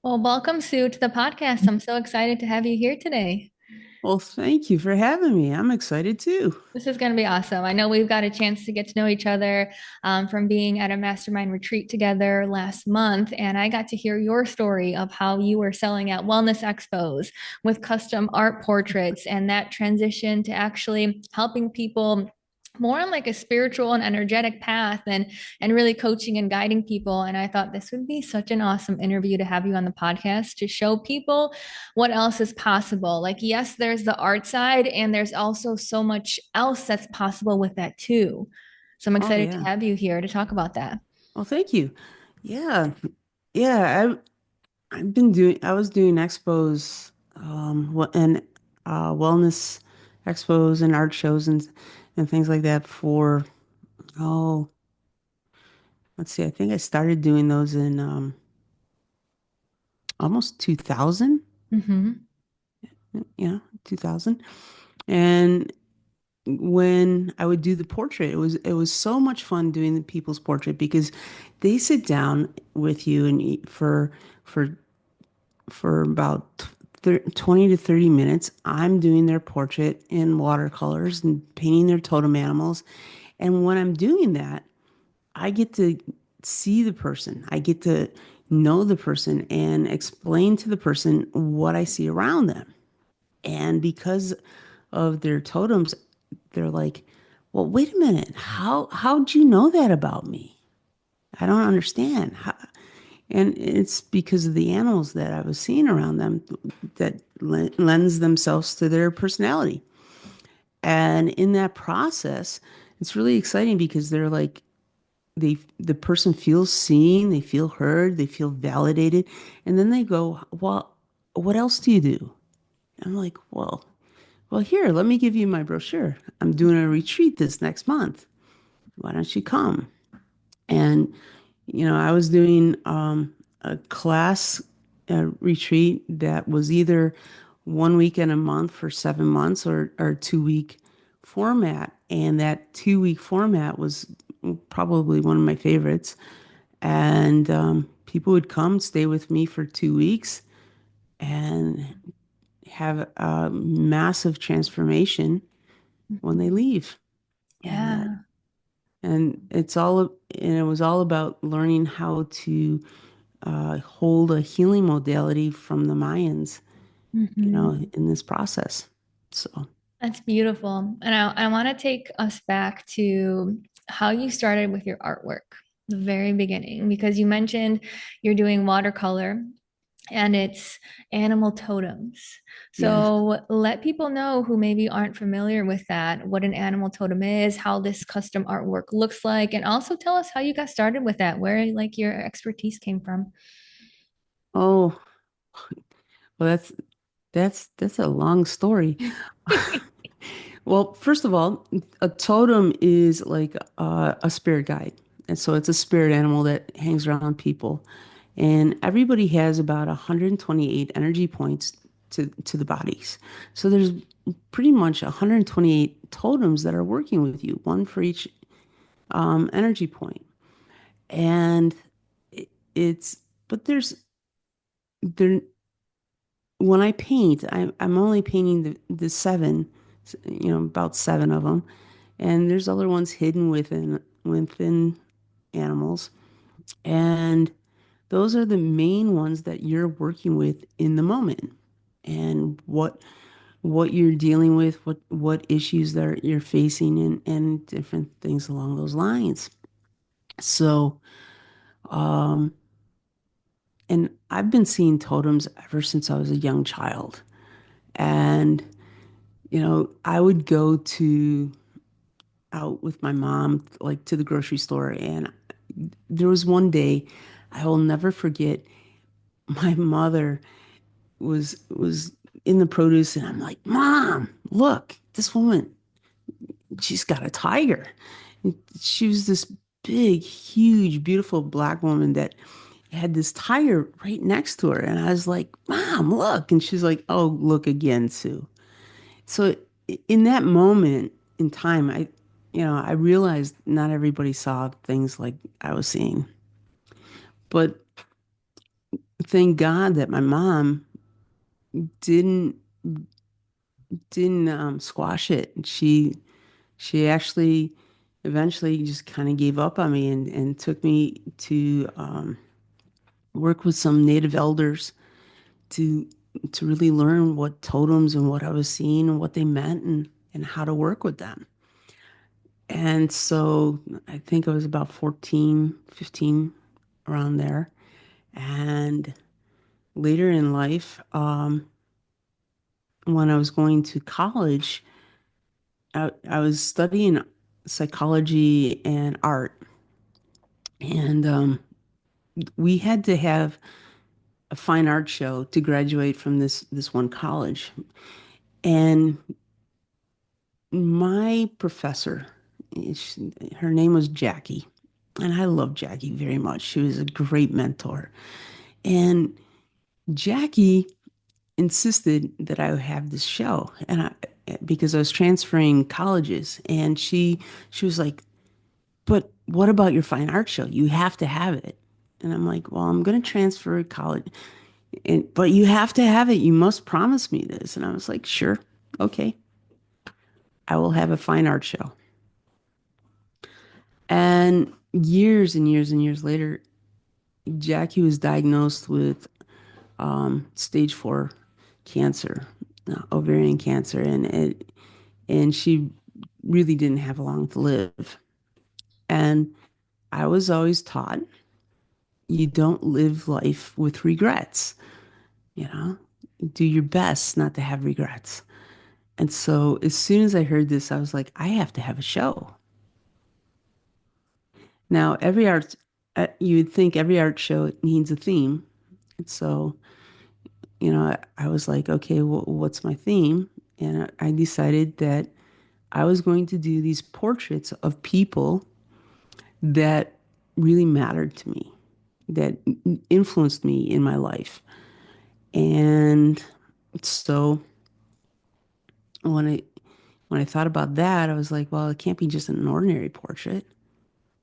Well, welcome, Sue, to the podcast. I'm so excited to have you here today. Well, thank you for having me. I'm excited too. This is going to be awesome. I know we've got a chance to get to know each other from being at a mastermind retreat together last month. And I got to hear your story of how you were selling at wellness expos with custom art portraits and that transition to actually helping people more on like a spiritual and energetic path and really coaching and guiding people. And I thought this would be such an awesome interview to have you on the podcast to show people what else is possible. Like, yes, there's the art side, and there's also so much else that's possible with that too. So I'm Oh excited to yeah. have you here to talk about that. Well, thank you. Yeah. Yeah, I was doing expos and wellness expos and art shows and things like that for oh, let's see. I think I started doing those in almost 2000. Mm-hmm. Yeah, 2000. And when I would do the portrait, it was so much fun doing the people's portrait because they sit down with you and for for about 20 to 30 minutes. I'm doing their portrait in watercolors and painting their totem animals. And when I'm doing that, I get to see the person. I get to know the person and explain to the person what I see around them. And because of their totems, they're like, well, wait a minute. How'd you know that about me? I don't understand. And it's because of the animals that I was seeing around them that lends themselves to their personality. And in that process, it's really exciting because they're like the person feels seen, they feel heard, they feel validated, and then they go, "Well, what else do you do?" I'm like, "Well, here, let me give you my brochure. I'm doing a retreat this next month. Why don't you come?" And I was doing a class retreat that was either 1 weekend a month for 7 months or 2 week format. And that 2 week format was probably one of my favorites. And people would come stay with me for 2 weeks and have a massive transformation when they leave. And that Yeah. and it was all about learning how to hold a healing modality from the Mayans, Mm-hmm. in this process. So, That's beautiful. And I want to take us back to how you started with your artwork, the very beginning, because you mentioned you're doing watercolor and it's animal totems. yeah. So let people know who maybe aren't familiar with that, what an animal totem is, how this custom artwork looks like, and also tell us how you got started with that, where like your expertise came from. Oh, well, that's a long story. Well, first of all, a totem is like a spirit guide. And so it's a spirit animal that hangs around people. And everybody has about 128 energy points to the bodies. So there's pretty much 128 totems that are working with you, one for each energy point. And it, it's, but there, when I paint, I'm only painting the seven, about seven of them. And there's other ones hidden within animals. And those are the main ones that you're working with in the moment. And what you're dealing with, what issues that you're facing and different things along those lines. So, um, and I've been seeing totems ever since I was a young child. And, I would go to out with my mom, like to the grocery store. And there was one day I will never forget. My mother was in the produce, and I'm like, "Mom, look, this woman, she's got a tiger." And she was this big, huge, beautiful black woman that had this tiger right next to her. And I was like, "Mom, look." And she's like, "Oh, look again, Sue." So in that moment in time, I realized not everybody saw things like I was seeing. But thank God that my mom didn't didn't squash it. She actually eventually just kind of gave up on me and took me to work with some native elders to to really learn what totems and what I was seeing and what they meant and how to work with them. And so I think I was about 14, 15, around there. And later in life, when I was going to college, I was studying psychology and art. And we had to have a fine art show to graduate from this one college. And my professor, her name was Jackie, and I loved Jackie very much. She was a great mentor. And Jackie insisted that I have this show, because I was transferring colleges, and she was like, "But what about your fine art show? You have to have it." And I'm like, "Well, I'm going to transfer college, but you have to have it. You must promise me this." And I was like, "Sure, okay, I will have a fine art show." And years and years and years later, Jackie was diagnosed with stage 4 cancer, ovarian cancer, and she really didn't have long to live. And I was always taught you don't live life with regrets, you know, do your best not to have regrets. And so as soon as I heard this, I was like, I have to have a show. Now, you would think every art show needs a theme. And so, I was like, okay, what's my theme? And I decided that I was going to do these portraits of people that really mattered to me, that influenced me in my life. And so when I when I thought about that, I was like, well, it can't be just an ordinary portrait.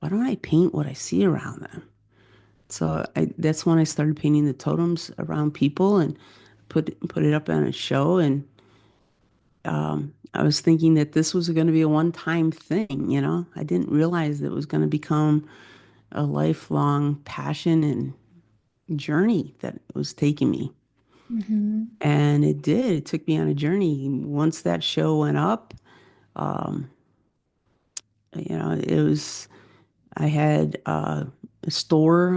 Why don't I paint what I see around them? So that's when I started painting the totems around people and put it up on a show. And I was thinking that this was going to be a one-time thing. I didn't realize that it was going to become a lifelong passion and journey that was taking me. Mhm. And it did. It took me on a journey. Once that show went up, it was, I had a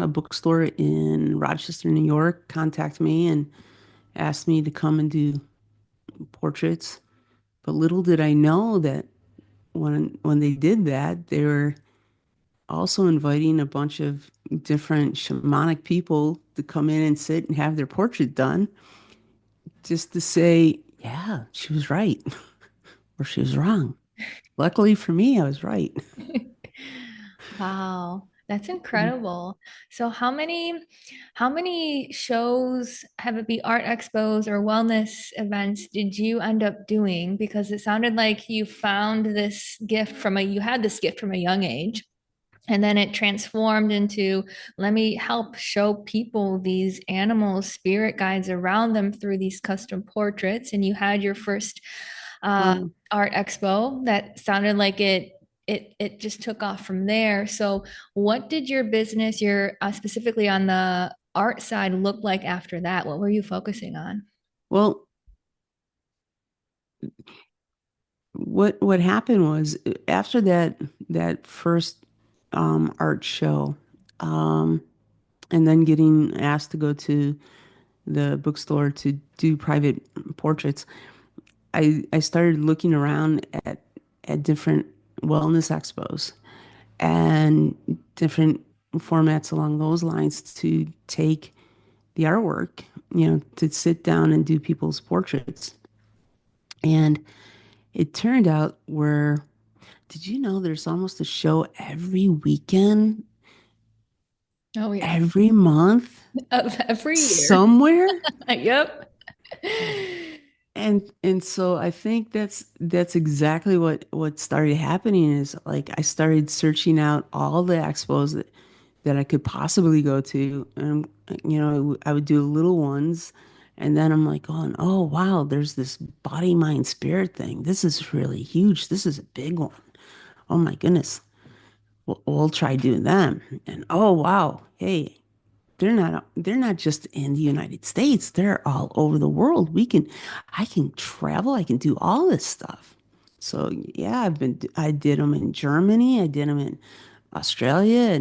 bookstore in Rochester, New York, contact me and asked me to come and do portraits. But little did I know that when they did that, they were also inviting a bunch of different shamanic people to come in and sit and have their portrait done, just to say, yeah, she was right or she was wrong. Luckily for me, I was right. Wow, that's incredible. So how many shows, have it be art expos or wellness events, did you end up doing? Because it sounded like you had this gift from a young age. And then it transformed into, let me help show people these animals, spirit guides around them through these custom portraits. And you had your first art expo that sounded like it just took off from there. So what did your business, your specifically on the art side, look like after that? What were you focusing on? Well, what happened was after that first art show, um, and then getting asked to go to the bookstore to do private portraits, I started looking around at different wellness expos and different formats along those lines to take the artwork, to sit down and do people's portraits. And it turned out where, did you know there's almost a show every weekend, Oh yeah, every month, of every year. somewhere? Yep. And so I think that's exactly what started happening is like I started searching out all the expos that that I could possibly go to. And, I would do little ones. And then I'm like going, oh, wow, there's this body, mind, spirit thing. This is really huge. This is a big one. Oh my goodness. We'll try doing them. And oh, wow. Hey, they're not just in the United States. They're all over the world. I can travel. I can do all this stuff. So yeah, I did them in Germany. I did them in Australia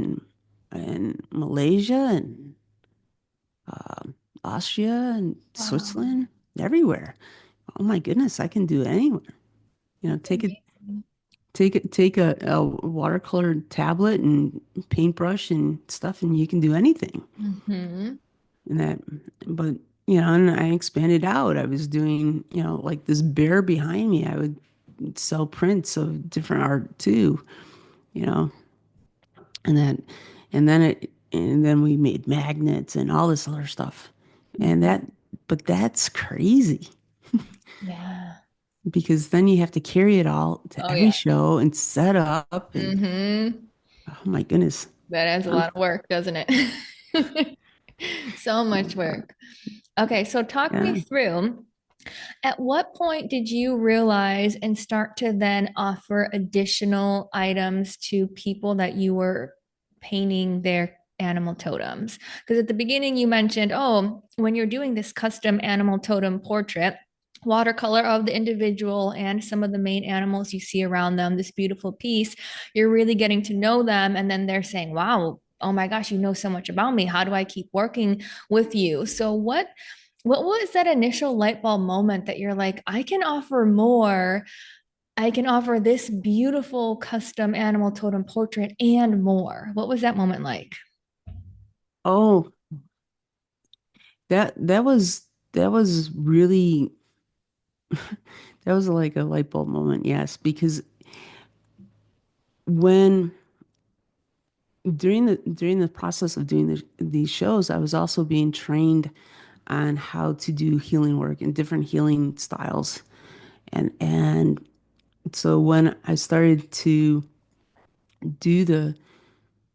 and Malaysia and Austria and Wow. Switzerland, everywhere. Oh my goodness, I can do it anywhere. That's amazing. Take a watercolor tablet and paintbrush and stuff, and you can do anything. Hmm. And that, but and I expanded out. I was doing, like this bear behind me. I would sell prints of different art too, you know, and that, and then we made magnets and all this other stuff. And Mhm. but that's crazy Yeah. because then you have to carry it all to Oh, every yeah. show and set up and Hmm. oh my goodness. That adds a I'm, lot of work, doesn't it? So much work. Okay, so talk me yeah. through at what point did you realize and start to then offer additional items to people that you were painting their animal totems? Because at the beginning you mentioned, oh, when you're doing this custom animal totem portrait, watercolor of the individual and some of the main animals you see around them, this beautiful piece, you're really getting to know them. And then they're saying, wow, oh my gosh, you know so much about me. How do I keep working with you? So what was that initial light bulb moment that you're like, I can offer more? I can offer this beautiful custom animal totem portrait and more. What was that moment like? Oh, that was really that was like a light bulb moment, yes, because when during the process of doing these shows, I was also being trained on how to do healing work and different healing styles. And so when I started to do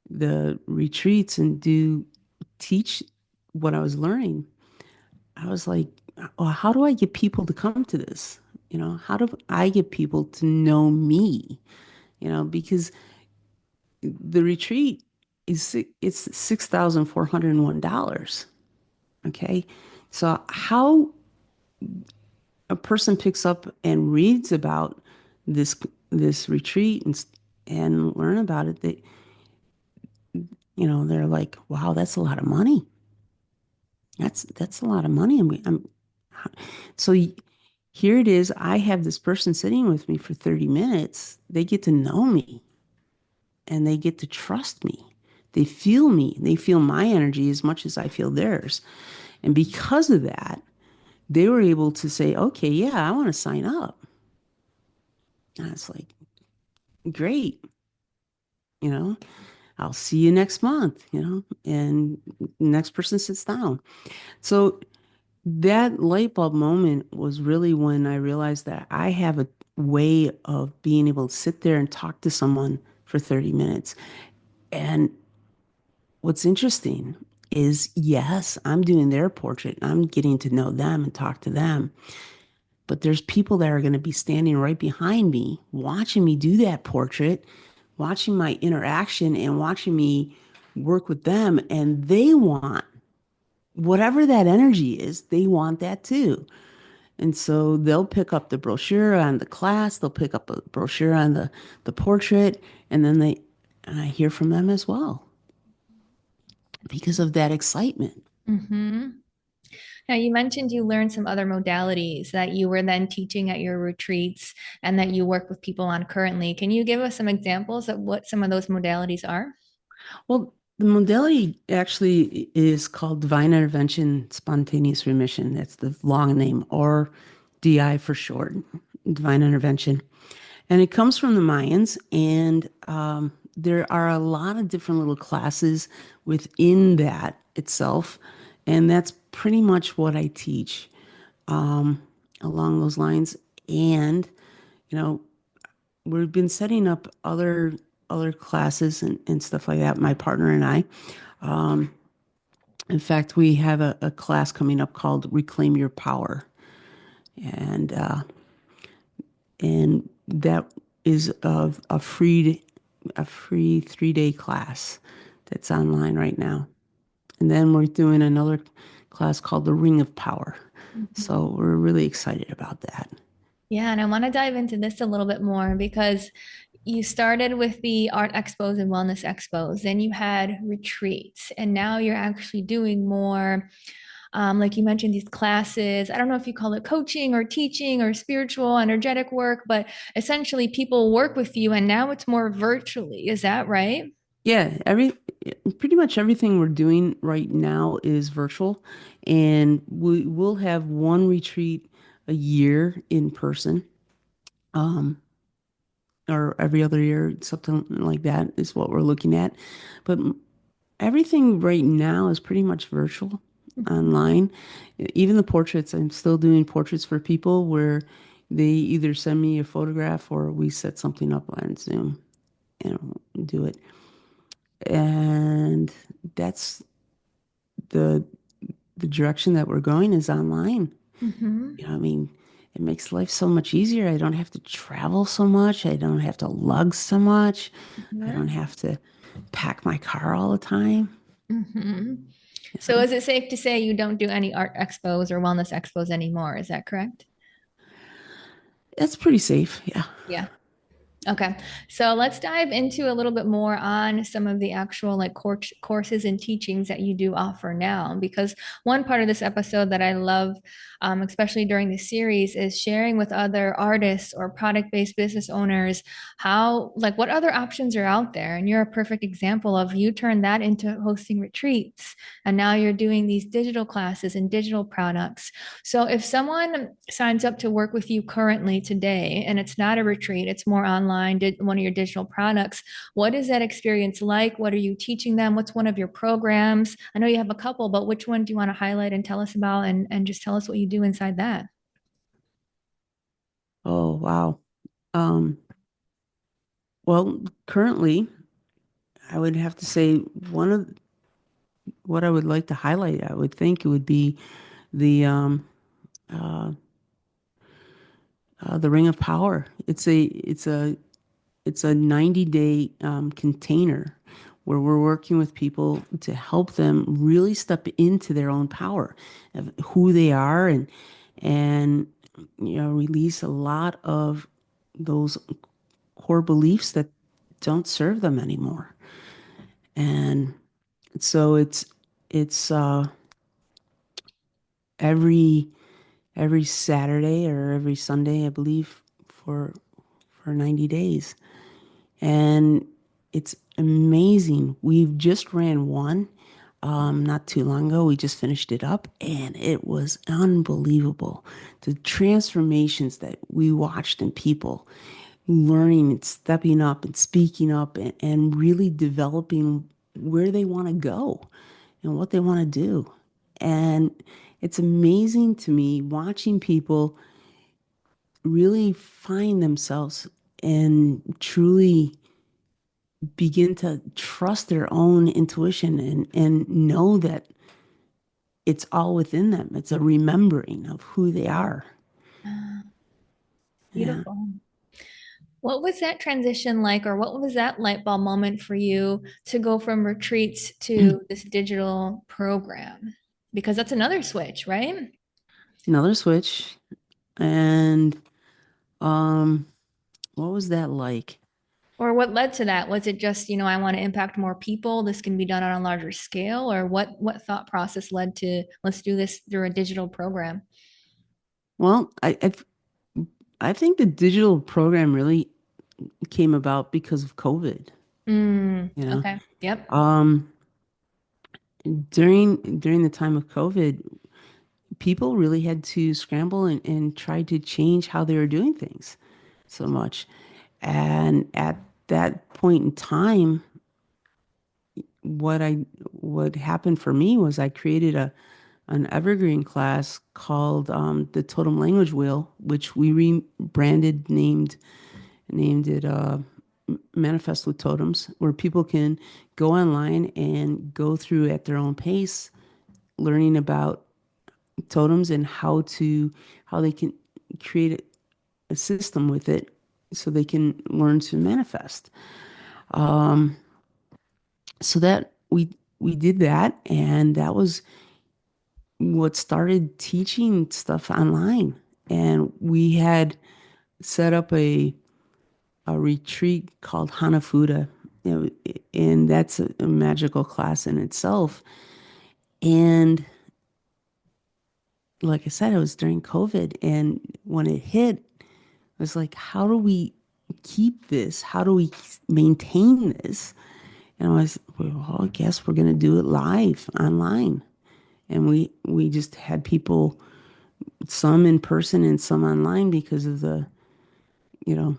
the retreats and do teach what I was learning, I was like, well, how do I get people to come to this? How do I get people to know me? Because the retreat it's $6,401. Okay. So how a person picks up and reads about this this retreat and learn about it, they're like, wow, that's a lot of money. That's a lot of money. So here it is. I have this person sitting with me for 30 minutes. They get to know me and they get to trust me. They feel me. They feel my energy as much as I feel theirs. And because of that, they were able to say, okay, yeah, I want to sign up. And it's like, great, you know, I'll see you next month, and next person sits down. So that light bulb moment was really when I realized that I have a way of being able to sit there and talk to someone for 30 minutes. And what's interesting is, yes, I'm doing their portrait. I'm getting to know them and talk to them. But there's people that are going to be standing right behind me, watching me do that portrait, watching my interaction and watching me work with them. And they want whatever that energy is, they want that too. And so they'll pick up the brochure on the class, they'll pick up a brochure on the portrait, and and I hear from them as well because of that excitement. Mm-hmm. Now, you mentioned you learned some other modalities that you were then teaching at your retreats and that you work with people on currently. Can you give us some examples of what some of those modalities are? Well, the modality actually is called Divine Intervention Spontaneous Remission. That's the long name, or DI for short, Divine Intervention. And it comes from the Mayans, and there are a lot of different little classes within that itself. And that's pretty much what I teach along those lines. And, you know, we've been setting up other other classes and stuff like that. My partner and I. Um, in fact, we have a class coming up called Reclaim Your Power, and that is a free 3-day class that's online right now. And then we're doing another class called the Ring of Power. Mhm. So we're really excited about that. Yeah, and I want to dive into this a little bit more because you started with the art expos and wellness expos, then you had retreats, and now you're actually doing more, like you mentioned, these classes. I don't know if you call it coaching or teaching or spiritual, energetic work, but essentially people work with you, and now it's more virtually. Is that right? Yeah, pretty much everything we're doing right now is virtual, and we will have one retreat a year in person, um, or every other year, something like that is what we're looking at. But everything right now is pretty much virtual, Mhm. online. Even the portraits, I'm still doing portraits for people where they either send me a photograph or we set something up on Zoom and do it. And that's the the direction that we're going is online. Mhm. I mean, it makes life so much easier. I don't have to travel so much. I don't have to lug so much. I don't Mhm. have to pack my car all the time. Mhm. So You know? is it safe to say you don't do any art expos or wellness expos anymore? Is that correct? It's pretty safe. Yeah. Yeah. Okay, so let's dive into a little bit more on some of the actual like courses and teachings that you do offer now. Because one part of this episode that I love, especially during the series, is sharing with other artists or product-based business owners how, like, what other options are out there. And you're a perfect example of you turned that into hosting retreats, and now you're doing these digital classes and digital products. So if someone signs up to work with you currently today, and it's not a retreat, it's more online, did one of your digital products, what is that experience like? What are you teaching them? What's one of your programs? I know you have a couple, but which one do you want to highlight and tell us about and just tell us what you do inside that? Oh, wow. Um, well, currently, I would have to say one of what I would like to highlight, I would think it would be the uh, the Ring of Power. It's a 90-day container where we're working with people to help them really step into their own power of who they are and release a lot of those core beliefs that don't serve them anymore. And so it's every every Saturday or every Sunday, I believe, for for 90 days. And it's amazing. We've just ran one not too long ago. We just finished it up, and it was unbelievable. The transformations that we watched in people learning and stepping up and speaking up and really developing where they want to go and what they want to do. And it's amazing to me watching people really find themselves and truly begin to trust their own intuition and know that it's all within them. It's a remembering of who they are. Yeah. Beautiful. What was that transition like, or what was that light bulb moment for you to go from retreats to this digital program? Because that's another switch, right? Another switch. And um, what was that like? Or what led to that? Was it just, I want to impact more people, this can be done on a larger scale? Or what thought process led to let's do this through a digital program? Well, I think the digital program really came about because of COVID, you know. Okay. Yep. Um, during the time of COVID, people really had to scramble and try to change how they were doing things so much. And at that point in time, what happened for me was I created an evergreen class called the Totem Language Wheel, which we rebranded, named it. Manifest with Totems, where people can go online and go through at their own pace, learning about totems and how they can create a system with it so they can learn to manifest. So that we did that, and that was what started teaching stuff online. And we had set up a retreat called Hanafuda, and that's a magical class in itself. And like I said, it was during COVID, and when it hit, I was like, how do we keep this? How do we maintain this? And I was, well, I guess we're going to do it live online. And we just had people, some in person and some online because of the, you know,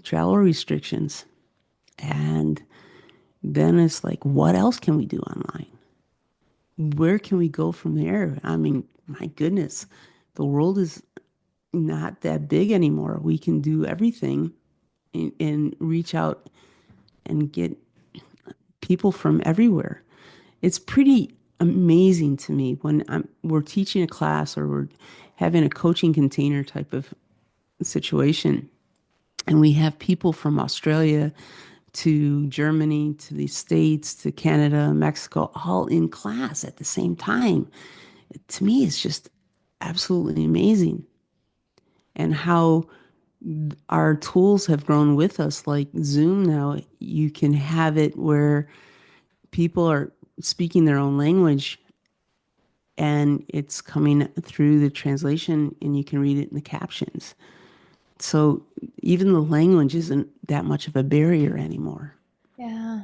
travel restrictions. And then it's like, what else can we do online? Where can we go from there? I mean, my goodness, the world is not that big anymore. We can do everything and reach out and get people from everywhere. It's pretty amazing to me when we're teaching a class or we're having a coaching container type of situation, and we have people from Australia to Germany to the States to Canada, Mexico, all in class at the same time. To me, it's just absolutely amazing. And how our tools have grown with us, like Zoom now, you can have it where people are speaking their own language and it's coming through the translation and you can read it in the captions. So even the language isn't that much of a barrier anymore. Yeah.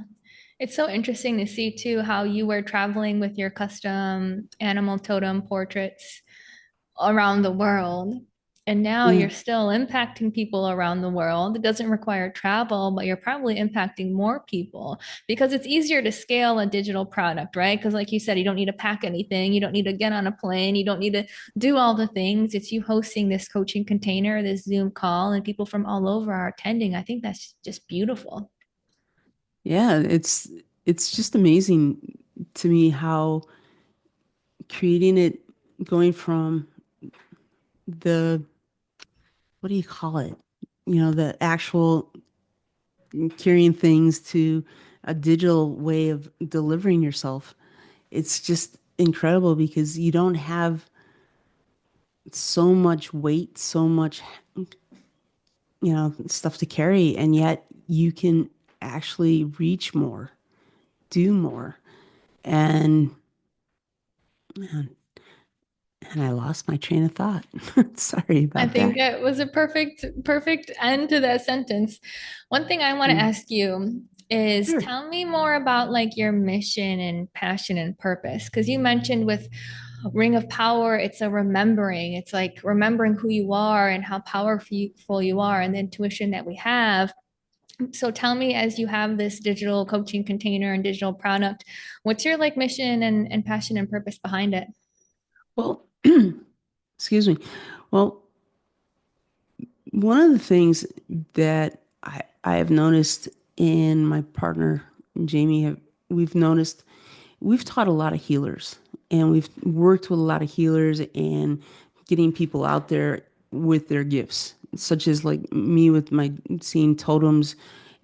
It's so interesting to see too how you were traveling with your custom animal totem portraits around the world. And now Yeah. you're still impacting people around the world. It doesn't require travel, but you're probably impacting more people because it's easier to scale a digital product, right? Because, like you said, you don't need to pack anything, you don't need to get on a plane, you don't need to do all the things. It's you hosting this coaching container, this Zoom call, and people from all over are attending. I think that's just beautiful. Yeah, it's just amazing to me how creating it, going from the, what do you call it? The actual carrying things to a digital way of delivering yourself. It's just incredible because you don't have so much weight, so much, stuff to carry, and yet you can actually reach more, do more. And and I lost my train of thought. Sorry I about think that. it was a perfect end to that sentence. One thing I want to Mm. ask you is Sure. tell me more about like your mission and passion and purpose. Because you mentioned with Ring of Power, it's a remembering. It's like remembering who you are and how powerful you are and the intuition that we have. So tell me, as you have this digital coaching container and digital product, what's your like mission and passion and purpose behind it? Well, excuse me. Well, one of the things that I have noticed in my partner, Jamie, we've noticed we've taught a lot of healers and we've worked with a lot of healers and getting people out there with their gifts, such as like me with my seeing totems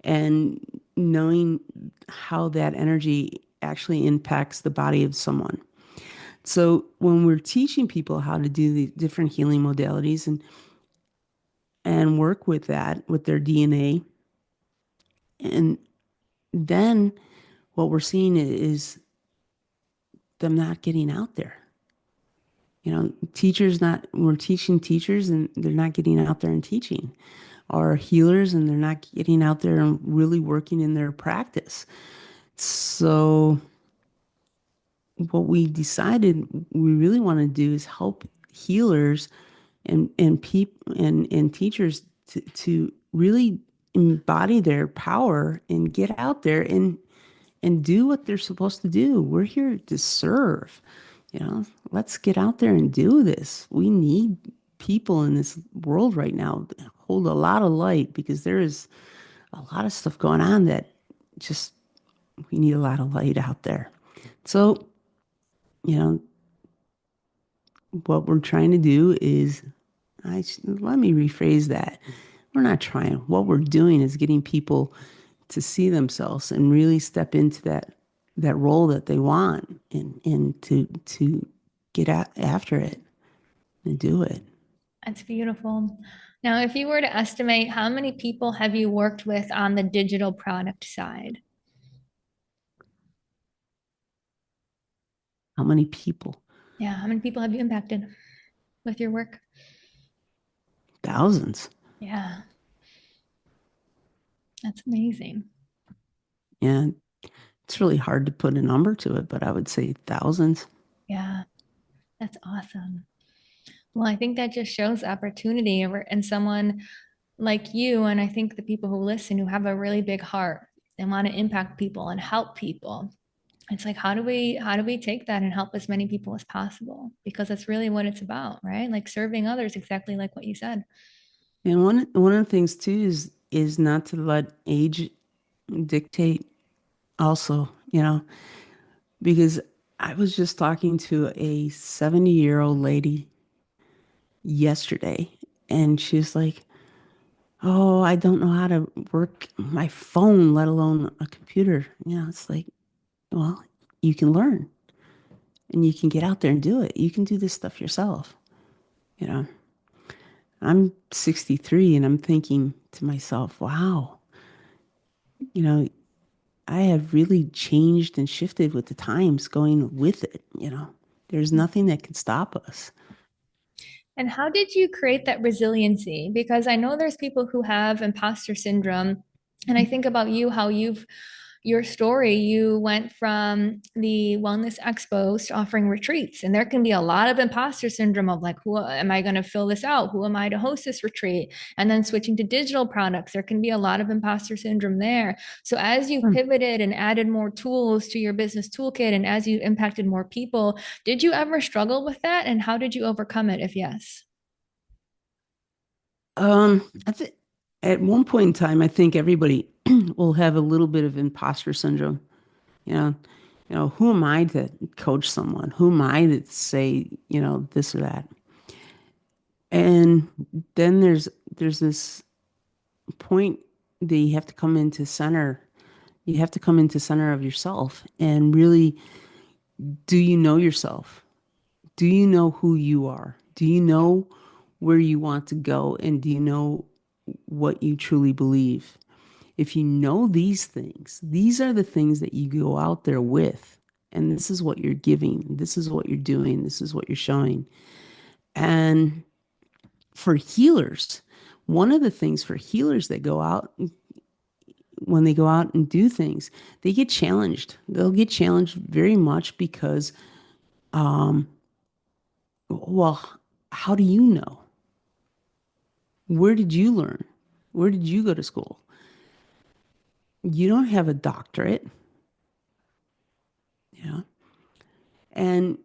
and knowing how that energy actually impacts the body of someone. So when we're teaching people how to do the different healing modalities and work with that with their DNA, and then what we're seeing is them not getting out there. Teachers not, we're teaching teachers and they're not getting out there and teaching, or healers and they're not getting out there and really working in their practice. So what we decided we really want to do is help healers and people and teachers to really embody their power and get out there and do what they're supposed to do. We're here to serve. Let's get out there and do this. We need people in this world right now that hold a lot of light because there is a lot of stuff going on that just we need a lot of light out there. So, you know, what we're trying to do is, let me rephrase that. We're not trying. What we're doing is getting people to see themselves and really step into that role that they want and to get after it and do it. That's beautiful. Now, if you were to estimate, how many people have you worked with on the digital product side? How many people? Yeah, how many people have you impacted with your work? Thousands. Yeah, that's amazing. And it's really hard to put a number to it, but I would say thousands. Yeah, that's awesome. Well, I think that just shows opportunity and someone like you, and I think the people who listen who have a really big heart and want to impact people and help people. It's like how do we take that and help as many people as possible? Because that's really what it's about, right? Like serving others, exactly like what you said. And one of the things too is not to let age dictate also, because I was just talking to a 70-year-old lady yesterday, and she's like, "Oh, I don't know how to work my phone, let alone a computer." It's like, well, you can learn and you can get out there and do it. You can do this stuff yourself. You know, I'm 63 and I'm thinking to myself, wow, you know, I have really changed and shifted with the times going with it. There's nothing that can stop us. And how did you create that resiliency? Because I know there's people who have imposter syndrome. And I think about you, how your story, you went from the wellness expos to offering retreats. And there can be a lot of imposter syndrome of like, who am I going to fill this out? Who am I to host this retreat? And then switching to digital products, there can be a lot of imposter syndrome there. So as you pivoted and added more tools to your business toolkit and as you impacted more people, did you ever struggle with that? And how did you overcome it if yes? I think at one point in time, I think everybody will have a little bit of imposter syndrome. You know, who am I to coach someone? Who am I to say, this or that? And then there's this point that you have to come into center. You have to come into center of yourself and really, do you know yourself? Do you know who you are? Do you know where you want to go? And do you know what you truly believe? If you know these things, these are the things that you go out there with. And this is what you're giving. This is what you're doing. This is what you're showing. And for healers, one of the things for healers that go out, when they go out and do things, they get challenged. They'll get challenged very much because, well, how do you know? Where did you learn? Where did you go to school? You don't have a doctorate, you know? And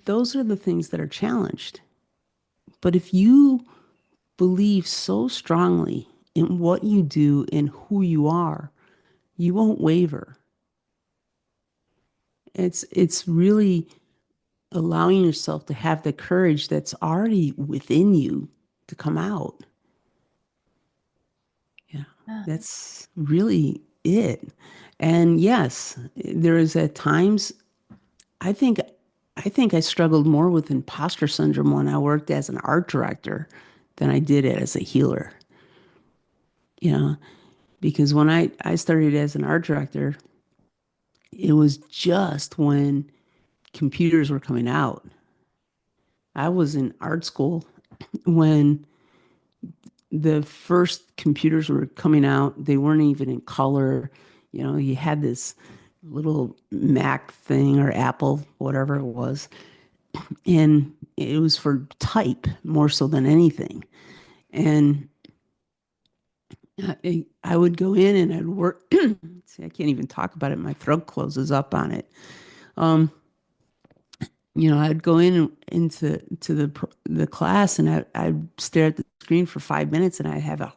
those are the things that are challenged. But if you believe so strongly in what you do and who you are, you won't waver. It's really allowing yourself to have the courage that's already within you to come out. Yeah, Yeah. that's really it. And yes, there is at times I think I think I struggled more with imposter syndrome when I worked as an art director than I did as a healer. You know, because when I started as an art director, it was just when computers were coming out. I was in art school when the first computers were coming out. They weren't even in color. You had this little Mac thing or Apple, whatever it was, and it was for type more so than anything. And I would go in and I'd work. See, I can't even talk about it. My throat closes up on it. Um, I'd go into the class and I'd stare at the screen for 5 minutes and I'd have a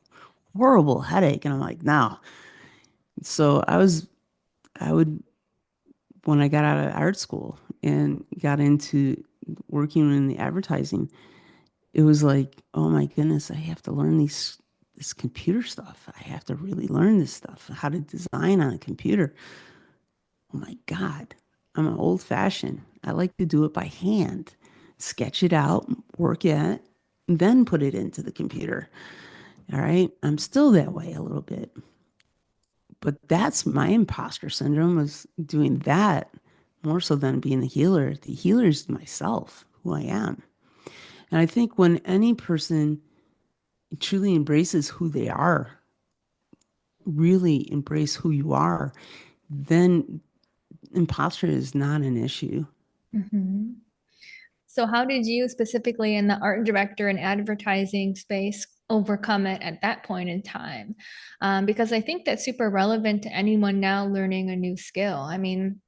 horrible headache. And I'm like, no. So I would, when I got out of art school and got into working in the advertising, it was like, oh my goodness, I have to learn this computer stuff. I have to really learn this stuff, how to design on a computer. Oh my God, I'm an old fashioned. I like to do it by hand, sketch it out, work at it, and then put it into the computer. All right. I'm still that way a little bit, but that's my imposter syndrome was doing that more so than being the healer. The healer is myself, who I am. And I think when any person truly embraces who they are, really embrace who you are, then imposter is not an issue. Mhm. So, how did you specifically in the art director and advertising space overcome it at that point in time? Because I think that's super relevant to anyone now learning a new skill. I mean,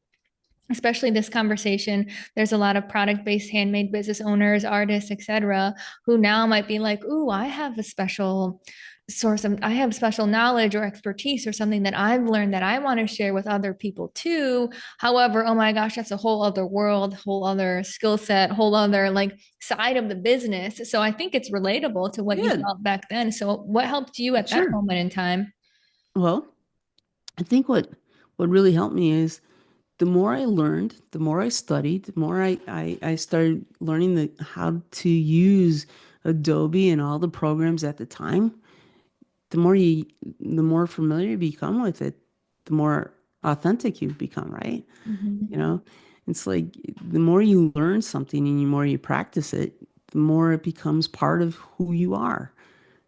especially this conversation, there's a lot of product-based handmade business owners, artists, etc., who now might be like, "Ooh, I have a special source of, I have special knowledge or expertise or something that I've learned that I want to share with other people too." However, oh my gosh, that's a whole other world, whole other skill set, whole other like side of the business. So I think it's relatable to what you Yeah, felt back then. So what helped you at that sure. moment in time? Well, I think what really helped me is the more I learned, the more I studied, the more I started learning how to use Adobe and all the programs at the time. The more you, the more familiar you become with it, the more authentic you become, right? You Mhm. know, it's like the more you learn something and the more you practice it, the more it becomes part of who you are.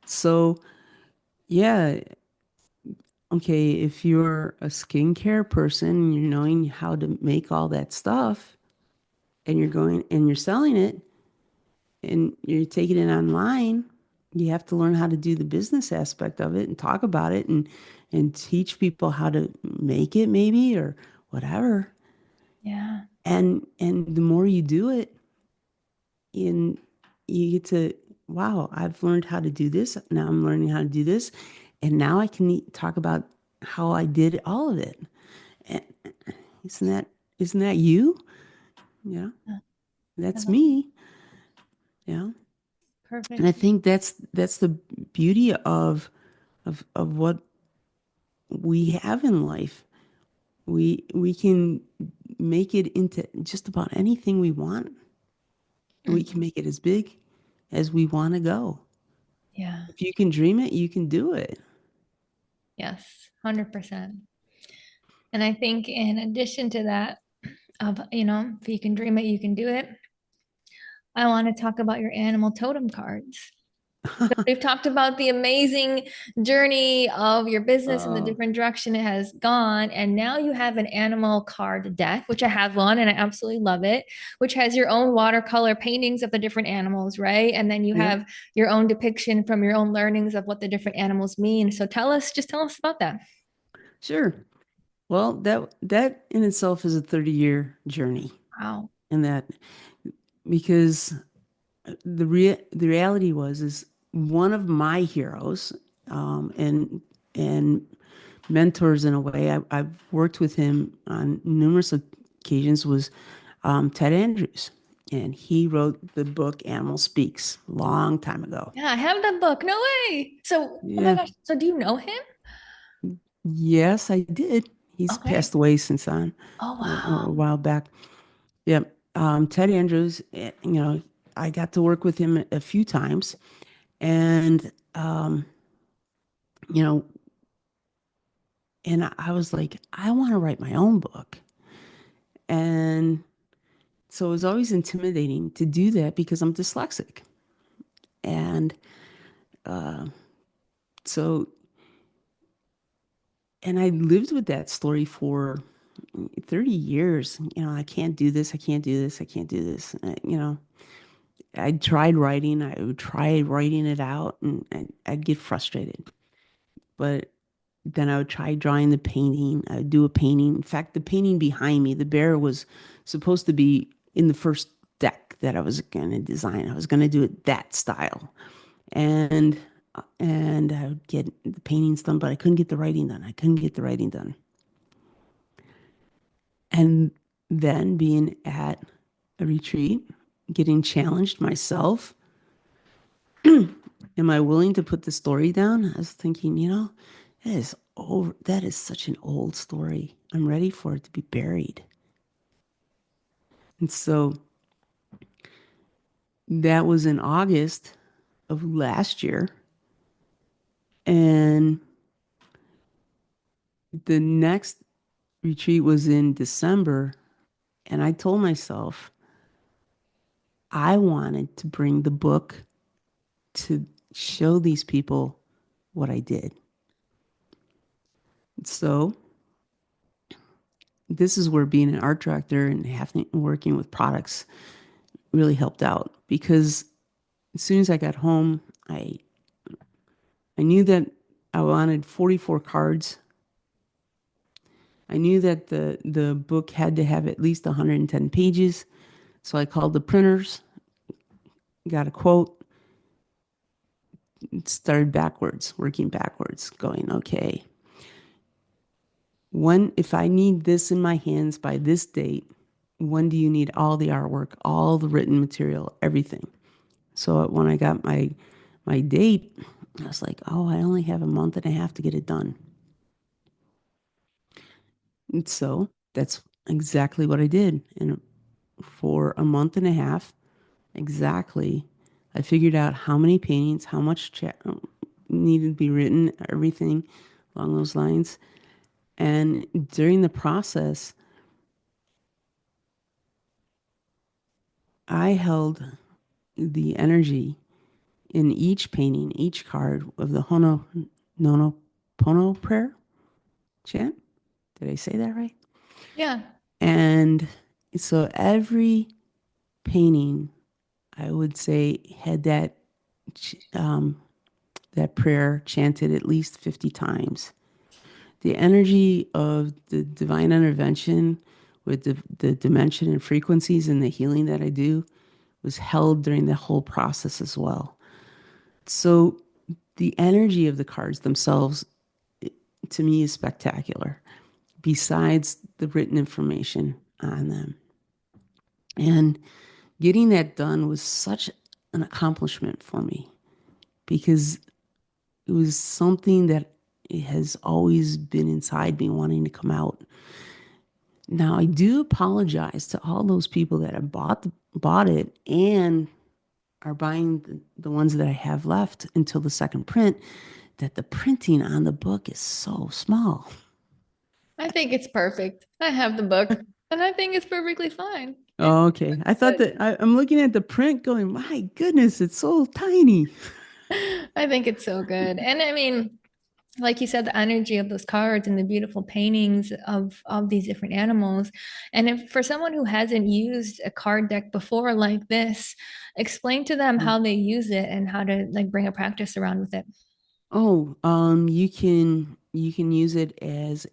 So, yeah, okay, if you're a skincare person and you're knowing how to make all that stuff and you're going and you're selling it and you're taking it online, you have to learn how to do the business aspect of it and talk about it and teach people how to make it maybe or whatever. Yeah. And the more you do it, in you get to, wow, I've learned how to do this. Now I'm learning how to do this. And now I can talk about how I did all of it. And isn't that isn't that you? Yeah, Yeah. I that's love me. Yeah. And I perfect. think that's the beauty of what we have in life. We can make it into just about anything we want. And we can Mhm. make it as big as we want to go. Yeah. If you can dream it, you can do it. Yes. 100%. And I think in addition to that, of, if you can dream it, you can do it. I want to talk about your animal totem cards. Because we've talked about the amazing journey of your business and the Oh, different direction it has gone. And now you have an animal card deck, which I have one and I absolutely love it, which has your own watercolor paintings of the different animals, right? And then you yep, have your own depiction from your own learnings of what the different animals mean. So tell us about that. sure. Well, that in itself is a 30-year journey, Wow. and that because the reality was is one of my heroes, and mentors in a way. I've worked with him on numerous occasions. Was Ted Andrews, and he wrote the book Animal Speaks long time ago. Yeah, I have that book. No way. So, oh my Yeah, gosh. So do you know him? yes, I did. He's Okay. passed away since then, Oh, a wow. while back. Yeah. Ted Andrews, I got to work with him a few times. And, you know, and I was like, I want to write my own book. And so it was always intimidating to do that because I'm dyslexic. And so, and I lived with that story for 30 years. I can't do this. I can't do this. I can't do this. I tried writing. I would try writing it out and I'd get frustrated. But then I would try drawing the painting. I would do a painting. In fact, the painting behind me, the bear was supposed to be in the first deck that I was going to design. I was going to do it that style. And and I would get the paintings done, but I couldn't get the writing done. I couldn't get the writing done. And then being at a retreat, getting challenged myself, am I willing to put the story down? I was thinking, that is over, that is such an old story. I'm ready for it to be buried. And so that was in August of last year. And the next retreat was in December. And I told myself I wanted to bring the book to show these people what I did. So this is where being an art director and having working with products really helped out, because as soon as I got home, I knew that I wanted 44 cards. I knew that the book had to have at least 110 pages. So I called the printers, got a quote, started backwards, working backwards, going, okay, if I need this in my hands by this date, when do you need all the artwork, all the written material, everything? So when I got my date, I was like, oh, I only have a month and a half to get it done. And so that's exactly what I did. And for a month and a half, exactly, I figured out how many paintings, how much needed to be written, everything along those lines. And during the process, I held the energy in each painting, each card of the Hono Nono Pono prayer chant. Did I say that right? Yeah. And so every painting, I would say, had um, that prayer chanted at least 50 times. The energy of the divine intervention with the dimension and frequencies and the healing that I do was held during the whole process as well. So the energy of the cards themselves, to me, is spectacular, besides the written information on them. And getting that done was such an accomplishment for me, because it was something that has always been inside me wanting to come out. Now, I do apologize to all those people that have bought it and are buying the ones that I have left until the second print, that the printing on the book is so small. I think it's perfect. I have the book and I think it's perfectly fine. It's Oh, okay. I thought good. that I'm looking at the print going, my goodness, it's so tiny. I think it's so good. And I mean, like you said, the energy of those cards and the beautiful paintings of these different animals. And if for someone who hasn't used a card deck before like this, explain to them how they use it and how to like bring a practice around with it. Oh, you can use it as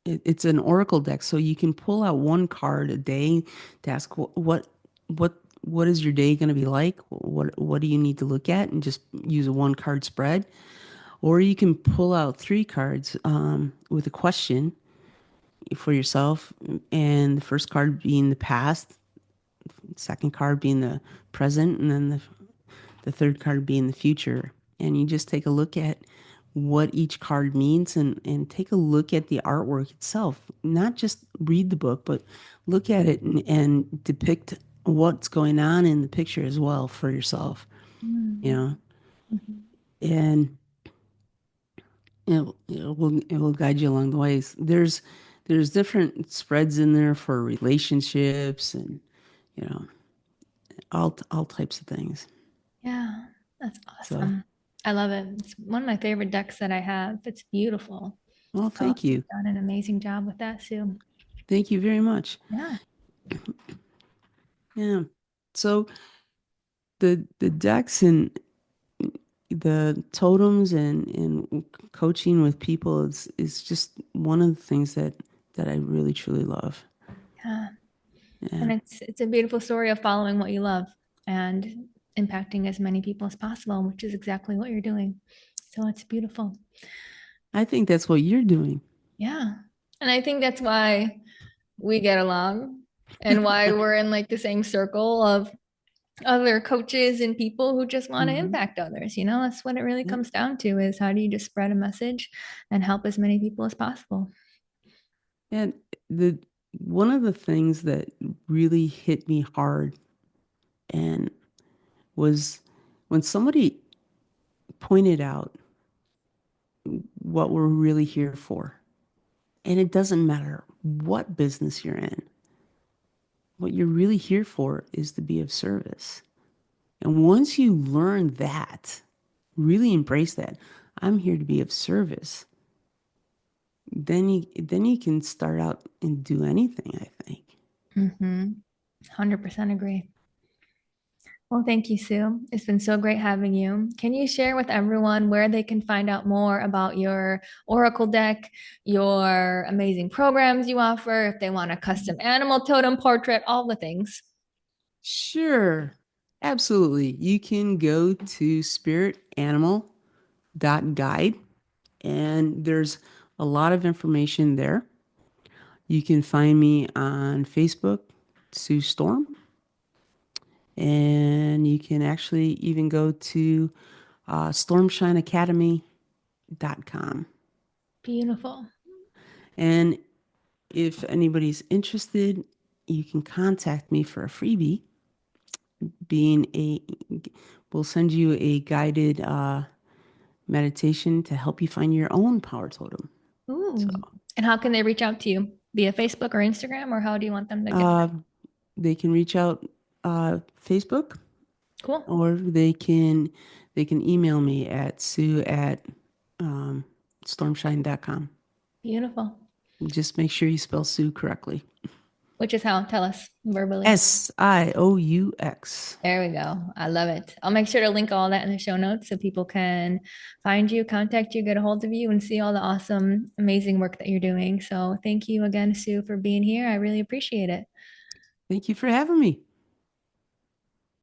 it's an oracle deck, so you can pull out one card a day to ask what is your day going to be like? What do you need to look at, and just use a one card spread. Or you can pull out three cards with a question for yourself, and the first card being the past, second card being the present, and then the third card being the future. And you just take a look at what each card means, and take a look at the artwork itself. Not just read the book, but look at it and depict what's going on in the picture as well for yourself, you Mm. know, Mhm. and it will guide you along the ways. There's different spreads in there for relationships and, you know, all types of things. Yeah, that's So, awesome. I love it. It's one of my favorite decks that I have. It's beautiful. well, So thank you. you've done an amazing job with that, Sue. Thank you very much. Yeah. Yeah. So the decks and the totems and coaching with people is just one of the things that I really truly love. Yeah. Yeah. And it's a beautiful story of following what you love. And impacting as many people as possible, which is exactly what you're doing. So it's beautiful. I think that's what you're doing. Yeah. And I think that's why we get along and why we're in like the same circle of other coaches and people who just want to Hmm. impact others. You know, that's what it really Yeah. comes down to is how do you just spread a message and help as many people as possible? And the one of the things that really hit me hard and was when somebody pointed out what we're really here for. And it doesn't matter what business you're in. What you're really here for is to be of service. And once you learn that, really embrace that, I'm here to be of service, then you can start out and do anything, I think. Mm-hmm. 100% agree. Well, thank you, Sue. It's been so great having you. Can you share with everyone where they can find out more about your Oracle deck, your amazing programs you offer, if they want a custom animal totem portrait, all the things? Sure. Absolutely. You can go to spiritanimal.guide and there's a lot of information there. You can find me on Facebook, Sioux Storm, and you can actually even go to stormshineacademy.com. Beautiful. And if anybody's interested, you can contact me for a freebie. Being a, we'll send you a guided meditation to help you find your own power totem. So Ooh. And how can they reach out to you? Via Facebook or Instagram, or how do you want them to get uh, there? they can reach out Facebook, Cool. or they can email me at sue at um, stormshine.com. Beautiful. Just make sure you spell Sue correctly. Which is how, tell us verbally. Sioux. There we go. I love it. I'll make sure to link all that in the show notes so people can find you, contact you, get a hold of you, and see all the awesome, amazing work that you're doing. So thank you again, Sue, for being here. I really appreciate it. Thank you for having me.